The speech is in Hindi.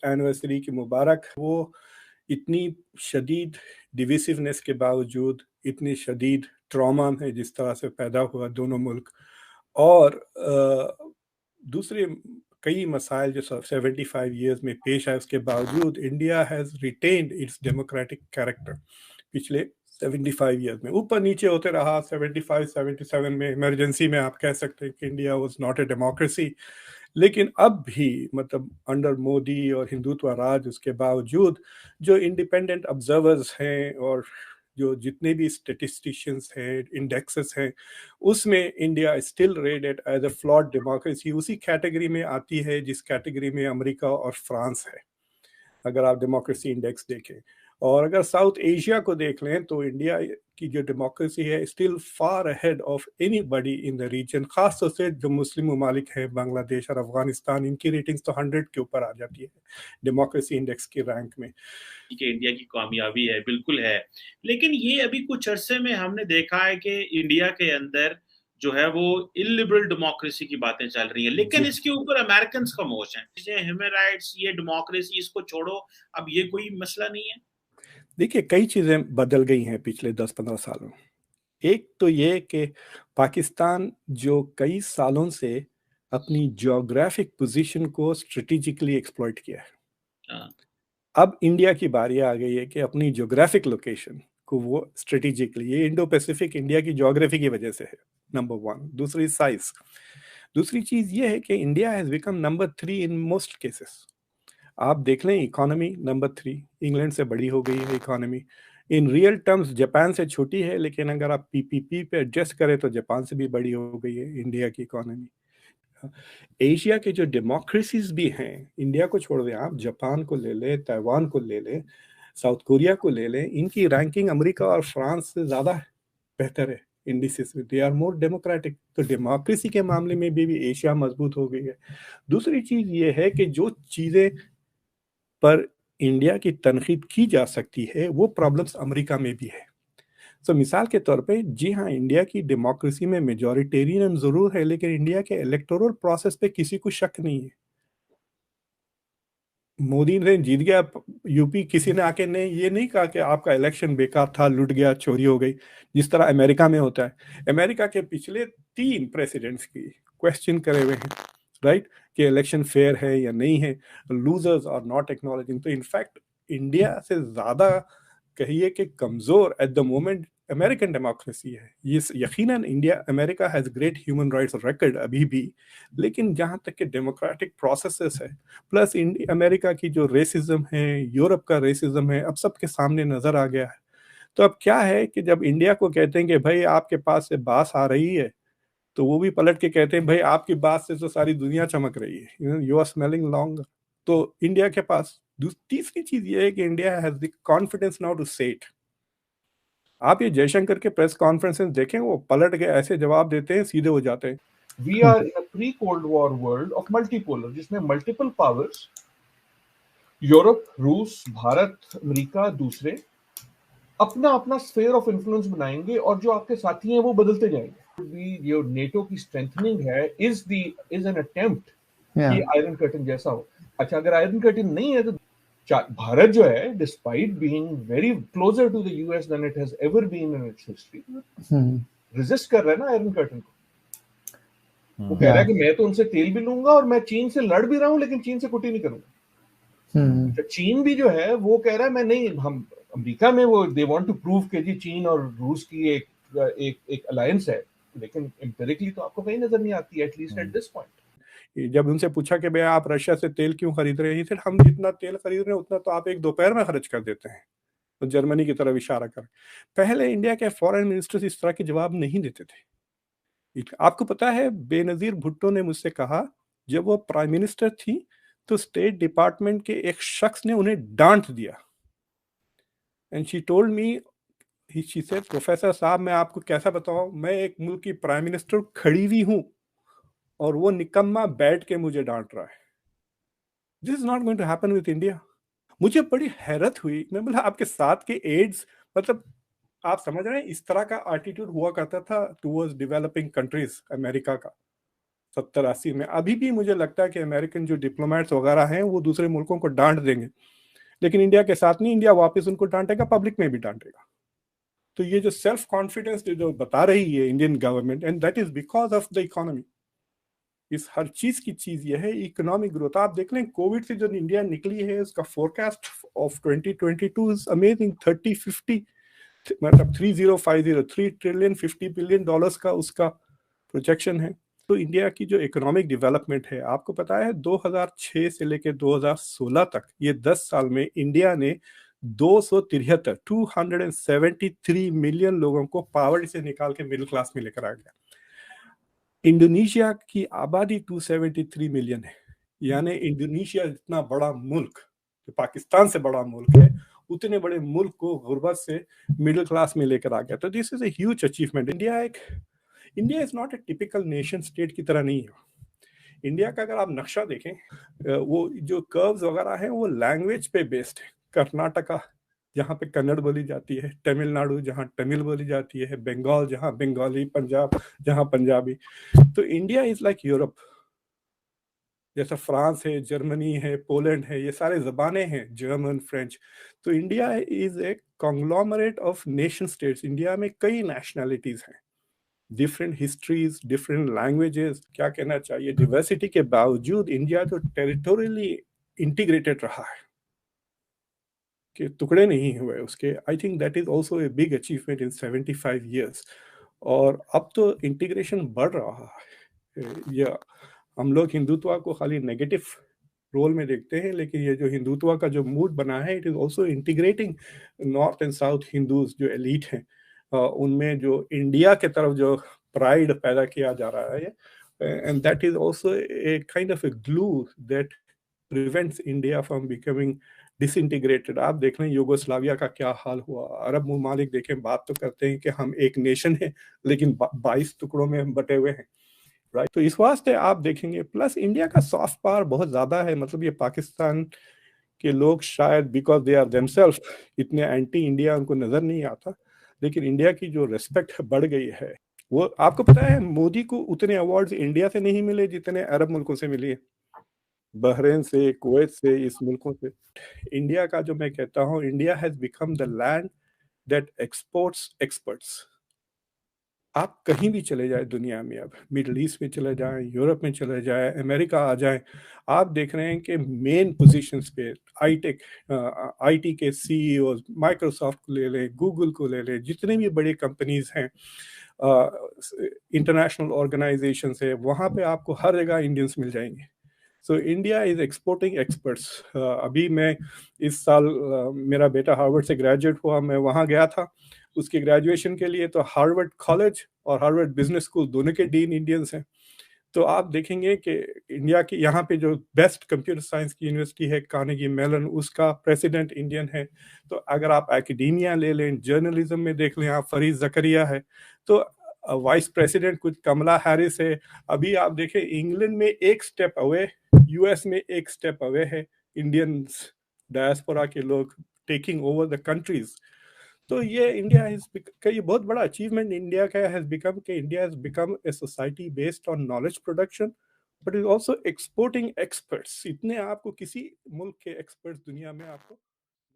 एनिवर्सरी की मुबारक। वो इतनी शदीद डिविसिवनेस के बावजूद, इतनी शदीद ट्रॉमा में जिस तरह से पैदा हुआ दोनों मुल्क, और दूसरे कई मसाइल जो 75 ईयर्स में पेश आए, उसके बावजूद India has retained it's democratic character पिछले 75 ईयर्स में। ऊपर नीचे होते रहा, 75 77 में इमरजेंसी में आप कह सकते हैं कि India was not a democracy, लेकिन अब भी मतलब अंडर मोदी और हिंदुत्व राज, उसके बावजूद जो इंडिपेंडेंट ऑब्जर्वर्स हैं और जो जितने भी स्टेटिस्टिशियंस हैं, इंडेक्सेस हैं, उसमें India still rated as a flawed democracy. उसी कैटेगरी में आती है जिस कैटेगरी में अमेरिका और फ्रांस है, अगर आप डेमोक्रेसी इंडेक्स देखें। और अगर साउथ एशिया को देख लें तो इंडिया की जो डेमोक्रेसी है still far ahead of anybody in the region. खासतौर से जो मुस्लिम ममालिक हैं, बांग्लादेश और अफगानिस्तान, इनकी रेटिंग्स तो 100 के ऊपर आ जाती है डेमोक्रेसी इंडेक्स के रैंक में। कि इंडिया की कामयाबी है, बिल्कुल है। लेकिन ये अभी कुछ अरसे में हमने देखा है कि इंडिया के अंदर जो है वो इलिबरल डेमोक्रेसी की बातें चल रही हैं, लेकिन इसके ऊपर अमेरिकन का मोश है, ह्यूमन राइट्स, ये डेमोक्रेसी, इसको छोड़ो, अब ये कोई मसला नहीं है। देखिए, कई चीज़ें बदल गई हैं पिछले 10-15 सालों। एक तो ये कि पाकिस्तान जो कई सालों से अपनी जियोग्राफिक पोजीशन को स्ट्रेटेजिकली एक्सप्लॉइट किया है, अब इंडिया की बारी आ गई है कि अपनी जियोग्राफिक लोकेशन को वो स्ट्रेटेजिकली, ये इंडो पैसिफिक इंडिया की ज्योग्राफी की वजह से है, नंबर वन। दूसरी साइज। दूसरी चीज़ ये है कि India has become number 3 in most cases. आप देख लें, इकोनॉमी नंबर 3, इंग्लैंड से बड़ी हो गई है economy. In real terms Japan से छोटी है, लेकिन अगर आप पीपीपी पे एडजस्ट करें तो जापान से भी बड़ी हो गई है इंडिया की इकोनॉमी। एशिया के जो डेमोक्रेसीज भी हैं, इंडिया को छोड़ दें, आप जापान को ले लें, ताइवान को ले लें, साउथ कोरिया को ले लें, इनकी रैंकिंग अमेरिका और फ्रांस से ज़्यादा बेहतर है इंडिसेस में। They are more democratic. तो डेमोक्रेसी के मामले में भी एशिया मजबूत हो गई है। दूसरी चीज़ ये है कि जो चीज़ें पर इंडिया की तनकीद की जा सकती है वो प्रॉब्लम्स अमेरिका में भी है। तो मिसाल के तौर पे, जी हाँ, इंडिया की डेमोक्रेसी में मेजॉरिटेरियन जरूर है, लेकिन इंडिया के इलेक्टोरल प्रोसेस पे किसी को शक नहीं है। मोदी ने जीत गया यूपी, किसी ने आके ने ये नहीं कहा कि आपका इलेक्शन बेकार था, लूट गया, चोरी हो गई, जिस तरह अमेरिका में होता है। अमेरिका के पिछले 3 प्रेसिडेंट्स की क्वेश्चन करे हुए हैं, राइट, कि इलेक्शन फेयर है या नहीं है। Losers are not acknowledging. तो इनफैक्ट इंडिया से ज्यादा कहिए कि कमजोर at the moment American democracy है। ये यकीनन India, America has great human rights record अभी भी, लेकिन जहाँ तक कि डेमोक्रेटिक प्रोसेसेस है, प्लस अमेरिका की जो रेसिज्म है, यूरोप का रेसिज्म है, अब सबके सामने नजर आ गया है। तो अब क्या है कि जब इंडिया को कहते हैं कि भाई आपके पास से बास आ रही है, तो वो भी पलट के कहते हैं भाई आपकी बात से तो सारी दुनिया चमक रही है, यू आर स्मेलिंग लॉन्ग। तो इंडिया के पास तीसरी चीज ये है कि India has the confidence now to say it. आप ये जयशंकर के प्रेस कॉन्फ्रेंसेस देखें, वो पलट के ऐसे जवाब देते हैं, सीधे हो जाते हैं। We are in a pre-Cold War world of multipolar, जिसमें multiple powers, यूरोप, रूस, भारत, अमेरिका, दूसरे अपना अपना स्फीयर ऑफ इन्फ्लुएंस बनाएंगे और जो आपके साथी हैं वो बदलते जाएंगे। जो नेटो की स्ट्रेंथनिंग है इज एन अटेम्प्ट कि आयरन कर्टन जैसा हो। अच्छा, अगर आयरन कर्टन नहीं है तो भारत जो है, despite being very closer to the US than it has ever been in its history, resist कर रहा है ना आयरन कर्टन को। वो कह रहा है कि मैं तो उनसे तेल भी लूंगा और मैं चीन से लड़ भी रहा हूं, लेकिन चीन से कुटी नहीं करूंगा। तो चीन भी जो है वो कह रहा है मैं नहीं, हम अमेरिका में वो दे वांट टू प्रूव कि जी चीन और रूस की एक अलायंस है, लेकिन एम्पिरिकली तो आपको कहीं नजर नहीं आती, एटलीस्ट एट दिस पॉइंट। जब उनसे पूछा कि भैया आप रशिया से तेल क्यों खरीद रहे हैं, फिर हम जितना तेल खरीद रहे हैं उतना तो आप एक दोपहर में खर्च कर देते हैं। तो जर्मनी की तरफ इशारा कर, पहले इंडिया के फॉरेन मिनिस्टर्स इस तरह के जवाब नहीं देते थे। आपको पता है, बेनजीर भुट्टो ने मुझसे कहा, जब वो प्राइम मिनिस्टर थी तो स्टेट डिपार्टमेंट के एक शख्स ने उन्हें डांट दिया। And she told me, she said, professor साहब मैं आपको कैसा बताऊं, मैं एक मुल्क की प्राइम मिनिस्टर खड़ी हुई हूं और वो निकम्मा बैठ के मुझे डांट रहा है। This is not going to happen with India. मुझे बड़ी हैरत हुई, मैं बोला आपके साथ के एड्स, मतलब आप समझ रहे हैं, इस तरह का एटीट्यूड हुआ करता था टुवर्ड्स डेवलपिंग कंट्रीज अमेरिका का। 70-80 में। अभी भी मुझे लगता है कि अमेरिकन जो डिप्लोमेट्स वगैरह हैं वो दूसरे मुल्कों को डांट देंगे, लेकिन इंडिया के साथ नहीं, इंडिया वापस उनको डांटेगा, पब्लिक में भी डांटेगा। तो ये जो सेल्फ कॉन्फिडेंस जो बता रही है Indian government, and that is because of the economy. इस हर चीज की चीज यह है इकोनॉमिक ग्रोथ। आप देख लें कोविड से जो इंडिया निकली है, उसका फोरकास्ट ऑफ 2022 इज अमेजिंग। 3050 मतलब 3050 3 ट्रिलियन 50 बिलियन डॉलर्स का उसका प्रोजेक्शन है। तो इंडिया की जो इकोनॉमिक डेवलपमेंट है, आपको पता है 2006 से लेकर 2016 तक ये 10 साल में इंडिया ने 273 मिलियन लोगों को पावर्टी से निकाल के मिडिल क्लास में लेकर आ गया। इंडोनेशिया की आबादी 273 मिलियन है, यानी इंडोनेशिया इतना बड़ा मुल्क, जो पाकिस्तान से बड़ा मुल्क है, उतने बड़े मुल्क को गुर्बत से मिडिल क्लास में लेकर आ गया। तो this is a huge achievement. India is not a typical nation state की तरह नहीं है। इंडिया का अगर आप नक्शा देखें, वो जो कर्व्स वगैरह हैं वो लैंग्वेज पे बेस्ड है। कर्नाटका जहाँ पे कन्नड़ बोली जाती है, तमिलनाडु जहाँ तमिल बोली जाती है, बंगाल जहाँ बंगाली, पंजाब जहाँ पंजाबी। तो इंडिया इज लाइक यूरोप, जैसा फ्रांस है, जर्मनी है, पोलैंड है, ये सारे जबानें हैं, जर्मन, फ्रेंच। तो India is a conglomerate of nation states. India में कई नेशनैलिटीज हैं, डिफरेंट हिस्ट्रीज, डिफरेंट लैंग्वेजेस, क्या कहना चाहिए, डिवर्सिटी के बावजूद इंडिया तो टेरिटोरियली इंटीग्रेटेड रहा है, कि टुकड़े नहीं हुए उसके। I think that is also a big achievement in 75 years. और अब तो इंटीग्रेशन बढ़ रहा है। ये हम लोग हिंदुत्व को खाली नेगेटिव रोल में देखते हैं, लेकिन ये जो हिंदुत्व का जो मूड बना है, it is also integrating north and south Hindus जो एलीट हैं, उनमें जो इंडिया के तरफ जो प्राइड पैदा किया जा रहा है, and that is also a kind of A glue that prevents India from becoming disintegrated. आप देख लें यूगोस्लाविया का क्या हाल हुआ, अरब ममालिक देखें, बात तो करते हैं कि हम एक नेशन है, लेकिन 22 टुकड़ों में हम बटे हुए हैं, राइट। तो इस वास्ते आप देखेंगे, प्लस इंडिया का सॉफ्ट पावर बहुत ज्यादा है। मतलब ये पाकिस्तान के लोग शायद बिकॉज दे आर देमसेल्फ इतने एंटी इंडिया, उनको नजर नहीं आता, लेकिन इंडिया की जो रिस्पेक्ट बढ़ गई है, वो आपको पता है मोदी को उतने अवार्ड्स इंडिया से नहीं मिले जितने अरब मुल्कों से मिले, बहरीन से, कुवैत से, इस मुल्कों से। इंडिया का जो मैं कहता हूँ, India has become the land that exports experts. आप कहीं भी चले जाए दुनिया में, अब मिडल ईस्ट में चले जाएं, यूरोप में चले जाएं, अमेरिका आ जाएं, आप देख रहे हैं कि मेन पोजीशंस पे आईटी के सीईओ, माइक्रोसॉफ्ट को ले लें, गूगल को ले लें, जितने भी बड़ी कंपनीज हैं, इंटरनेशनल ऑर्गेनाइजेशन है, वहाँ पे आपको हर जगह इंडियंस मिल जाएंगे। So India is exporting experts. अभी मैं इस साल मेरा बेटा हार्वर्ड से ग्रेजुएट हुआ, मैं वहाँ गया था उसके ग्रेजुएशन के लिए। तो हार्वर्ड कॉलेज और हार्वर्ड बिजनेस स्कूल दोनों के डीन इंडियंस हैं। तो आप देखेंगे कि इंडिया की यहाँ पे जो बेस्ट कंप्यूटर साइंस की यूनिवर्सिटी है, कार्नेगी मेलन, उसका प्रेसिडेंट इंडियन है। तो अगर आप एकेडेमिया ले लें, जर्नलिज्म में देख लें, आप फरीद जकरिया है, तो वाइस प्रेसिडेंट कुछ कमला हैरिस है। अभी आप देखें इंग्लैंड में एक स्टेप अवे, यूएस में एक स्टेप अवे है इंडियन डायस्पोरा के लोग टेकिंग ओवर द कंट्रीज। तो ये इंडिया का ये बहुत बड़ा अचीवमेंट इंडिया का हैज बिकम कि India has become a society based on knowledge production, but is also exporting experts. इतने आपको किसी मुल्क के एक्सपर्ट्स दुनिया में आपको